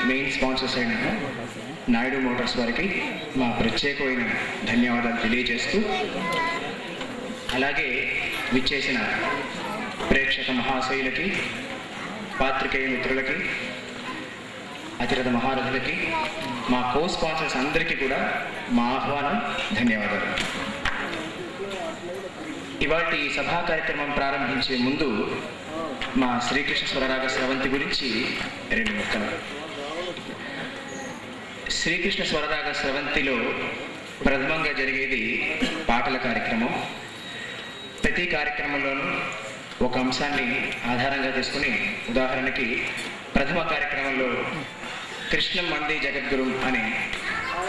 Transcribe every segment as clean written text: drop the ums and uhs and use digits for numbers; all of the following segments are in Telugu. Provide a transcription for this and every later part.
మెయిన్ స్పాన్సర్స్ అయిన నాయుడు మోటార్స్ వారికి మా ప్రత్యేకమైన ధన్యవాదాలు తెలియజేస్తూ, అలాగే విచ్చేసిన ప్రేక్షక మహాశయులకి, పాత్రికేయ మిత్రులకి, అతిరథ మహారథులకి, మా కో స్పాన్సర్స్ అందరికీ కూడా మా ఆహ్వానం, ధన్యవాదాలు. ఇవాటి సభా కార్యక్రమం ప్రారంభించే ముందు మా శ్రీకృష్ణ స్వరరాగ స్రవంతి గురించి 2 ముక్కలు. శ్రీకృష్ణ స్వరరాగ స్రవంతిలో ప్రథమంగా జరిగేది పాటల కార్యక్రమం. ప్రతి కార్యక్రమంలోనూ ఒక అంశాన్ని ఆధారంగా తీసుకుని, ఉదాహరణకి ప్రథమ కార్యక్రమంలో కృష్ణం వందే జగద్గురు అనే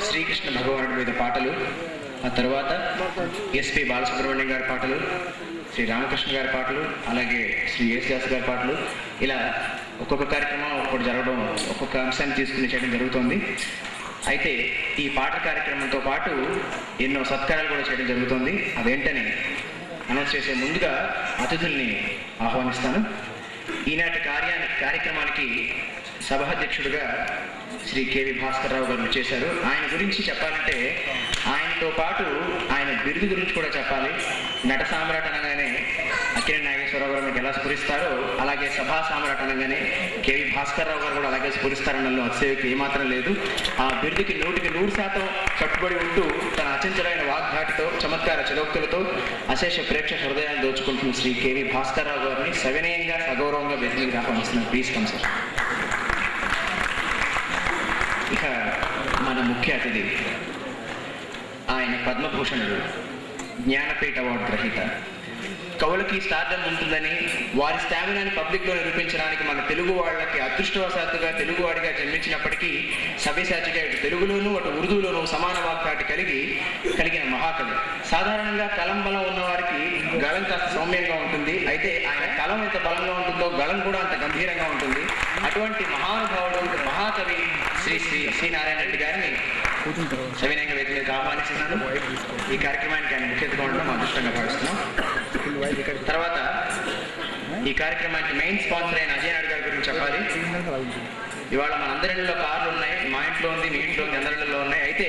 శ్రీకృష్ణ భగవానుడి మీద పాటలు, ఆ తర్వాత ఎస్పి బాలసుబ్రహ్మణ్యం గారి పాటలు, శ్రీ రామకృష్ణ గారి పాటలు, అలాగే శ్రీ యేసుదాస్ గారి పాటలు, ఇలా ఒక్కొక్క కార్యక్రమం ఒక్కొక్కటి జరగడం, ఒక్కొక్క అంశాన్ని తీసుకుని చేయడం జరుగుతుంది. అయితే ఈ పాట కార్యక్రమంతో పాటు ఎన్నో సత్కారాలు కూడా చేయడం జరుగుతుంది. అదేంటని అనౌన్స్ చేసే ముందుగా అతిథుల్ని ఆహ్వానిస్తాను. ఈనాటి కార్యక్రమానికి సభాధ్యక్షుడిగా శ్రీ కేవి భాస్కర్ రావు గారు చేశారు. ఆయన గురించి చెప్పాలంటే, ఆయనతో పాటు ఆయన బిరుదు గురించి కూడా చెప్పాలి. నట సామ్రాట్ అనగానే అక్కినేని నాగేశ్వరరావు గారు మీకు ఎలా స్ఫురిస్తారో, అలాగే సభా సామ్రాట్ అనగానే కేవి భాస్కర్ రావు గారు కూడా అలాగే స్ఫురిస్తారనలో అతిశయోక్తి ఏమాత్రం లేదు. ఆ బిరుదుకి 100% కట్టుబడి ఉంటూ తన అచంచలమైన వాగ్ధాటితో, చమత్కార చలోక్తులతో అశేష ప్రేక్షక హృదయాన్ని దోచుకుంటున్న శ్రీ కేవి భాస్కర్ రావు గారిని సవినయంగా, సగౌరవంగా వేదికగా ఆహ్వానిస్తున్నాను. Please come sir. ఇక మన ముఖ్య అతిథి, ఆయన పద్మభూషణుడు, జ్ఞానపీఠ అవార్డు గ్రహీత. కవులకి స్టార్డమ్ ఉంటుందని, వారి స్టామినాని పబ్లిక్లో నిరూపించడానికి మన తెలుగు వాళ్ళకి అదృష్టవశాత్తుగా తెలుగువాడిగా జన్మించినప్పటికీ సవ్యసాచిగా ఇటు తెలుగులోనూ అటు ఉర్దూలోనూ సమాన వాక్యాటి కలిగిన మహాకవి. సాధారణంగా కలం బలం ఉన్నవారికి గళం కాస్త సౌమ్యంగా ఉంటుంది. అయితే ఆయన కలం ఎంత బలంగా ఉంటుందో గళం కూడా అంత గంభీరంగా ఉంటుంది. అటువంటి మహానుభావుడు, మహాకవి శ్రీ నారాయణ రెడ్డి గారిని సవినయంగా వేదికగా ఆహ్వానిస్తున్నాను. ఈ కార్యక్రమానికి ఆయన ముఖ్య అతిథిగా ఉండడం మా అదృష్టంగా భావిస్తున్నాం. తర్వాత ఈ కార్యక్రమానికి మెయిన్ స్పాన్సర్ అయిన అజయ్ నాయుడు గారి గురించి చెప్పాలి. ఇవాళ మన అందరిలో కార్లు ఉన్నాయి, మా ఇంట్లో ఉంది, మీ ఇంట్లో ఉంది, అందరిలో ఉన్నాయి. అయితే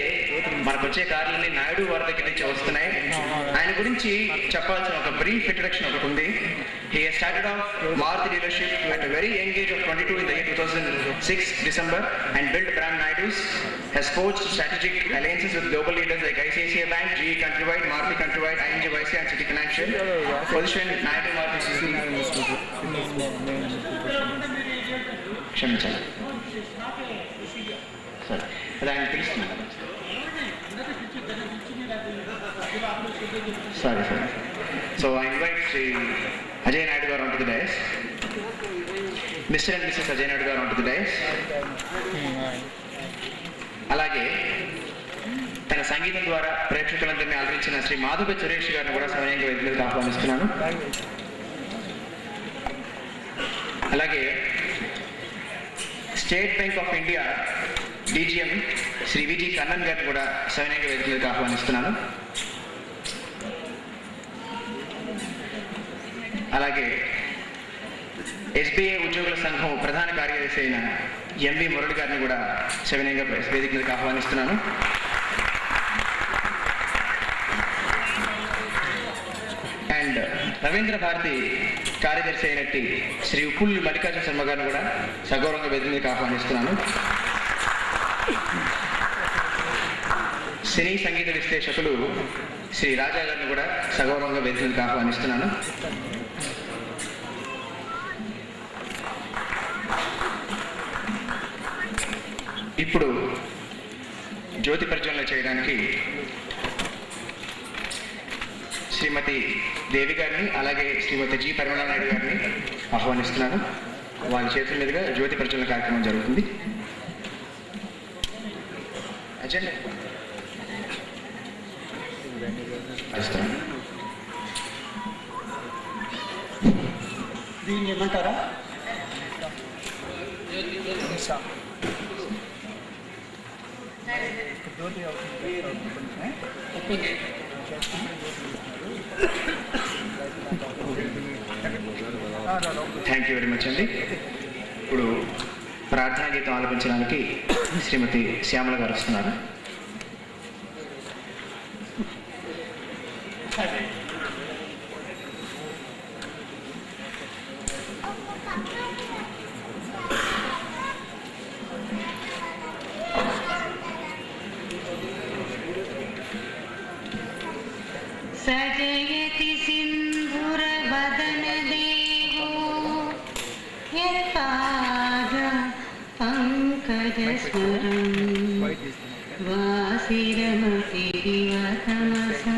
మనకు వచ్చే కార్లన్నీ నాయుడు వారి దగ్గర నుంచి వస్తున్నాయి. ఆయన గురించి చెప్పాల్సిన ఒక బ్రీఫ్ ఇంట్రడక్షన్ ఒకటి ఉంది. He has started off Maruti dealership at a very young age of 22 in the year 2006 December and built brand Naidus. Has forged strategic alliances with global leaders like ICICI Bank, GE Countrywide, Maruti Countrywide, ING YC and City Financial. Position Naidu Maruti Suzuki. క్షమించాలి సార్, అది ఆయన పిలుస్తున్నాను. Sorry sir. So I invite Shri Ajay Naidu గారు onto the dais. Mr. and Mrs. Ajay Naidu గారు onto the dais. అలాగే తన సంగీతం ద్వారా ప్రేక్షకులందరినీ అలరించిన శ్రీ మాధవ సురేష్ గారిని కూడా సవినయంగా వేదికగా ఆహ్వానిస్తున్నాను. అలాగే State Bank of India DGM Shri Viji Kannan గారిని కూడా సవినయంగా వేదికగా ఆహ్వానిస్తున్నాను. అలాగే ఎస్బీఐ ఉద్యోగుల సంఘం ప్రధాన కార్యదర్శి అయిన ఎంవి మురళి గారిని కూడా సవినయంగా వేదికగా ఆహ్వానిస్తున్నాను. అండ్ రవీంద్ర భారతి కార్యదర్శి అయినట్టు శ్రీ ఉప్పుల్లి మల్లికార్జున శర్మ గారిని కూడా సగౌరవంగా వేదికగా ఆహ్వానిస్తున్నాను. సినీ సంగీత విశ్లేషకులు శ్రీ రాజా గారిని కూడా సగౌరవంగా వేదికగా ఆహ్వానిస్తున్నాను. ఇప్పుడు జ్యోతి ప్రజ్వలన చేయడానికి శ్రీమతి దేవి గారిని, అలాగే శ్రీమతి జి పరిమళ నాయుడు గారిని ఆహ్వానిస్తున్నాను. వాళ్ళ చేతుల మీదుగా జ్యోతి ప్రజ్వలన కార్యక్రమం జరుగుతుంది. అజెండా దీన్ని ఏమంటారా? థ్యాంక్ యూ వెరీ మచ్ అండి. ఇప్పుడు ప్రార్థనా గీతం ఆలపించడానికి శ్రీమతి శ్యామల గారు వస్తున్నారు. सजयति सिन्धुरवदनदेवो यत्पाद पङ्कजस्मरम् वासिरमतिरिवतमसा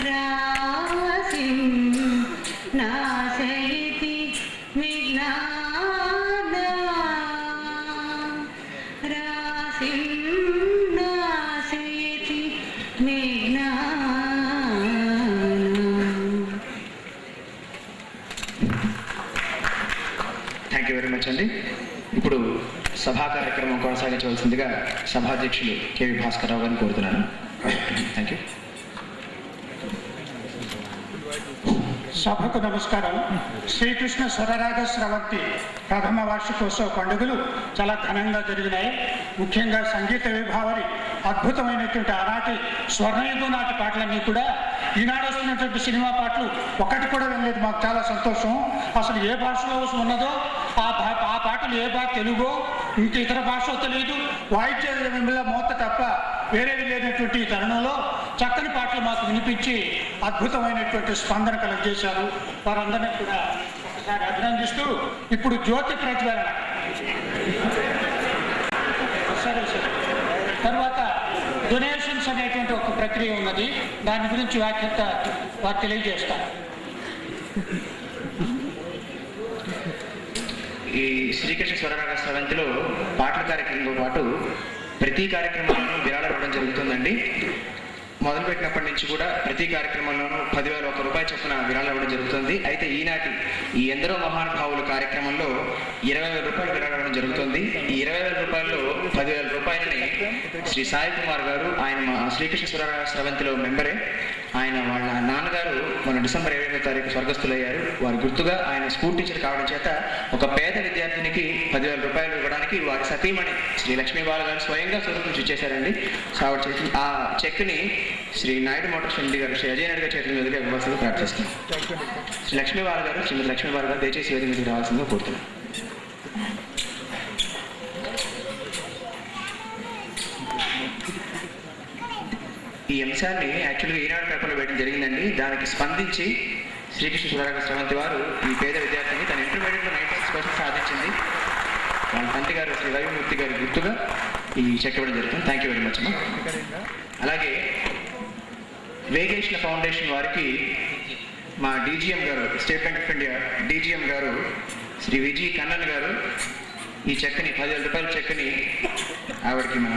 रासिं नाशयति विघ्नादा रासिं नाशयति థ్యాంక్ యూ వెరీ మచ్ అండి. ఇప్పుడు సభా కార్యక్రమం కొనసాగించవలసిందిగా సభాధ్యక్షులు కేవి భాస్కరరావు గారిని కోరుతున్నాను. Thank you. సభకు నమస్కారం. శ్రీకృష్ణ స్వరరాగ స్రవంతి ప్రథమ వార్షికోత్సవ పండుగలు చాలా ఘనంగా జరిగినాయి. ముఖ్యంగా సంగీత విభావరి అద్భుతమైనటువంటి ఆనాటి స్వర్ణయుగం నాటి పాటలన్నీ కూడా ఈనాడు వస్తున్నటువంటి సినిమా పాటలు ఒకటి కూడా వెళ్ళలేదు. మాకు చాలా సంతోషం. అసలు ఏ భాషలో ఉన్నదో ఆ పాటలు ఏ భాష తెలుగో ఇంక ఇతర భాష తెలియదు, వాయిద్య మోత తప్ప వేరే లేనటువంటి తరుణంలో చక్కని పాటలు మాకు వినిపించి అద్భుతమైనటువంటి స్పందన కలగజేశారు. వారందరినీ కూడా ఒకసారి అభినందిస్తూ ఇప్పుడు జ్యోతి ప్రజ్వలన సరే తర్వాత డొనేషన్స్ అనేటువంటి ఒక ప్రక్రియ ఉన్నది. దాని గురించి వ్యాఖ్యత వారు తెలియజేస్తారు. ఈ శ్రీకృష్ణ స్వరరాగ స్రవంతిలో పాటల కార్యక్రమంతో పాటు ప్రతి కార్యక్రమంలోనూ విరాళాలు ఇవ్వడం జరుగుతుందండి. మొదలుపెట్టినప్పటి నుంచి కూడా ప్రతి కార్యక్రమంలోనూ 10,000 రూపాయల చొప్పున విరాళాలు ఇవ్వడం జరుగుతుంది. అయితే ఈనాటి ఈ ఎందరో మహానుభావుల కార్యక్రమంలో 20,000 రూపాయలు విరాళాలు ఇవ్వడం జరుగుతుంది. ఈ 20,000 రూపాయల్లో 10,000 రూపాయలని శ్రీ సాయి కుమార్ గారు, ఆయన శ్రీకృష్ణ స్వరరాగ స్రవంతిలో మెంబరే. ఆయన వాళ్ళ నాన్నగారు మన డిసెంబర్ 28వ తారీఖు స్వర్గస్థులయ్యారు. వారి గుర్తుగా ఆయన స్కూల్ టీచర్ కావడం చేత ఒక పేద విద్యార్థినికి 10,000 రూపాయలు ఇవ్వడానికి వారి సతీమణి శ్రీ లక్ష్మీబాల గారు స్వయంగా స్వరూపించి ఇచ్చేశారండి. ఆ చెక్ని శ్రీ నాయుడు మోటార్స్ ఎండి గారు శ్రీ అజయ్ నాయుడు గారి చేతుల మీదుగా ఇవ్వాల్సిందిగా ప్రార్థిస్తున్నాం. శ్రీ లక్ష్మీబాల గారు, శ్రీమతి లక్ష్మీబాల గారు దయచేసి వేదిక మీదకి రావాల్సిందిగా కోరుతున్నాం. ఈ అంశాన్ని యాక్చువల్గా ఈనాడు పేపర్లో వేయడం జరిగిందండి. దానికి స్పందించి శ్రీకృష్ణ స్వరరాగ స్రవంతి వారు ఈ పేద విద్యార్థిని తన ఇంటర్మీడియట్లో 96% సాధించింది. వాళ్ళ తండ్రి గారు శ్రీ రవిమూర్తి గారి గుర్తుగా ఈ చెక్ ఇవ్వడం జరుగుతుంది. థ్యాంక్ యూ వెరీ మచ్ అమ్మా. అలాగే వేగేష్ల ఫౌండేషన్ వారికి మా డీజీఎం గారు, state Bank of India DGM గారు శ్రీ విజయ్ కన్నన్ గారు ఈ చెక్ని 10,000 రూపాయల చెక్ని ఆవిడకి మన